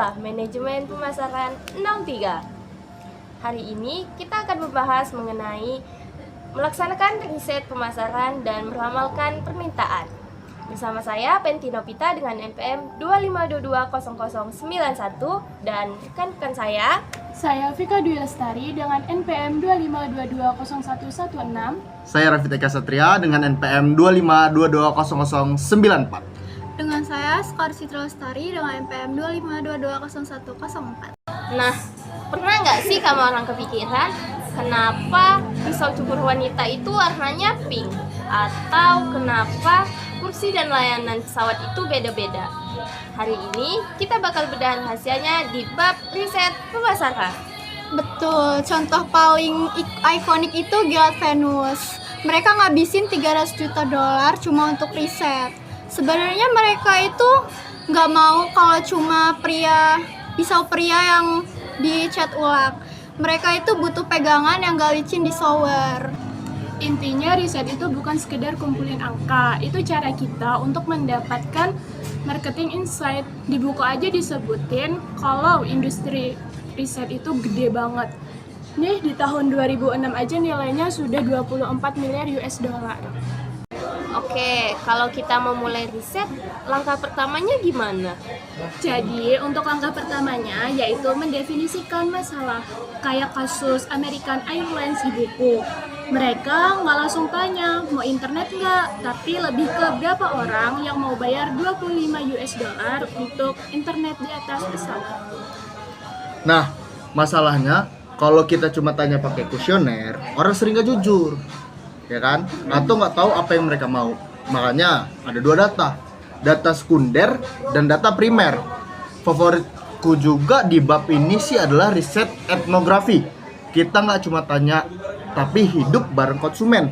2 Manajemen Pemasaran 03. Hari ini kita akan membahas mengenai melaksanakan riset pemasaran dan meramalkan permintaan. Bersama saya Pentinopita dengan NPM 25220091 dan rekan-rekan saya Vika Dwi Lestari dengan NPM 25220116. Saya Raffi Eka Satria dengan NPM 25220094. Dengan saya Sekar Citra Lestari dengan NPM 25220104. Nah, pernah nggak sih kamu orang kepikiran kenapa pisau cukur wanita itu warnanya pink? Atau kenapa kursi dan layanan pesawat itu beda-beda? Hari ini kita bakal bedah rahasianya di bab riset pemasaran. Betul, contoh paling ikonik itu Gillette Venus. Mereka ngabisin $300 juta cuma untuk riset. Sebenarnya mereka itu nggak mau kalau cuma pisau pria yang dicat ulang. Mereka itu butuh pegangan yang gak licin di shower. Intinya riset itu bukan sekedar kumpulin angka, itu cara kita untuk mendapatkan marketing insight. Di buku aja disebutin kalau industri riset itu gede banget. Nih di tahun 2006 aja nilainya sudah 24 miliar US dollar. Oke, kalau kita mau mulai riset, langkah pertamanya gimana? Jadi untuk langkah pertamanya yaitu mendefinisikan masalah. Kayak kasus American Airlines di buku. Mereka nggak langsung tanya mau internet nggak, tapi lebih ke berapa orang yang mau bayar 25 US dollar untuk internet di atas pesawat. Nah, masalahnya kalau kita cuma tanya pakai kuesioner, orang sering gak jujur, ya kan? Atau nggak tahu apa yang mereka mau. Makanya ada dua data sekunder dan data primer. Favoritku juga di bab ini sih adalah riset etnografi. Kita nggak cuma tanya, tapi hidup bareng konsumen.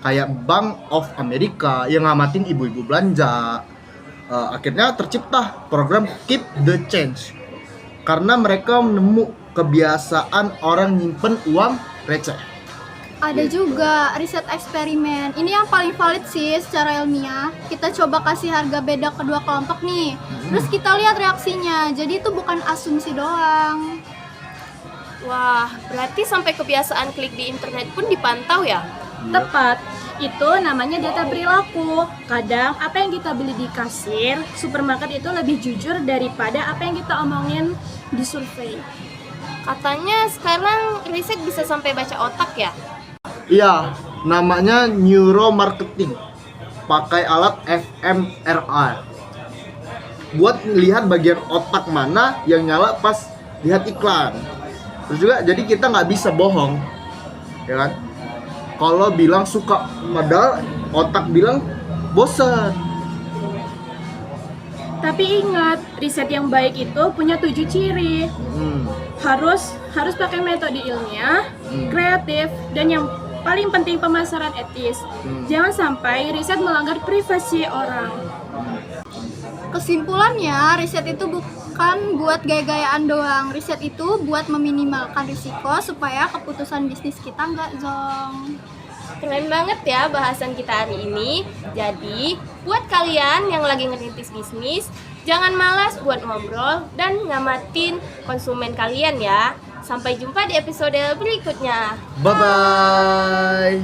Kayak Bank of America yang ngamatin ibu-ibu belanja. Akhirnya tercipta program Keep the Change. Karena mereka menemu kebiasaan orang nyimpen uang receh. Ada juga riset eksperimen. Ini yang paling valid sih secara ilmiah. Kita coba kasih harga beda kedua kelompok nih. Terus kita lihat reaksinya. Jadi itu bukan asumsi doang. Wah, berarti sampai kebiasaan klik di internet pun dipantau ya? Tepat, itu namanya data perilaku. Kadang apa yang kita beli di kasir, supermarket itu lebih jujur daripada apa yang kita omongin di survei. Katanya sekarang riset bisa sampai baca otak ya? Iya, namanya neuromarketing. Pakai alat fMRI. Buat lihat bagian otak mana yang nyala pas lihat iklan. Terus juga jadi kita nggak bisa bohong, ya kan? Kalau bilang suka, padahal otak bilang bosan. Tapi ingat, riset yang baik itu punya 7 ciri. Harus pakai metode ilmiah, kreatif, dan yang paling penting pemasaran etis. Jangan sampai riset melanggar privasi orang. Kesimpulannya, riset itu bukan buat gaya-gayaan doang. Riset itu buat meminimalkan risiko supaya keputusan bisnis kita nggak zonk. Keren banget ya bahasan kita hari ini. Jadi, buat kalian yang lagi ngerintis bisnis, jangan malas buat ngobrol dan ngamatin konsumen kalian ya. Sampai jumpa di episode berikutnya. Bye-bye.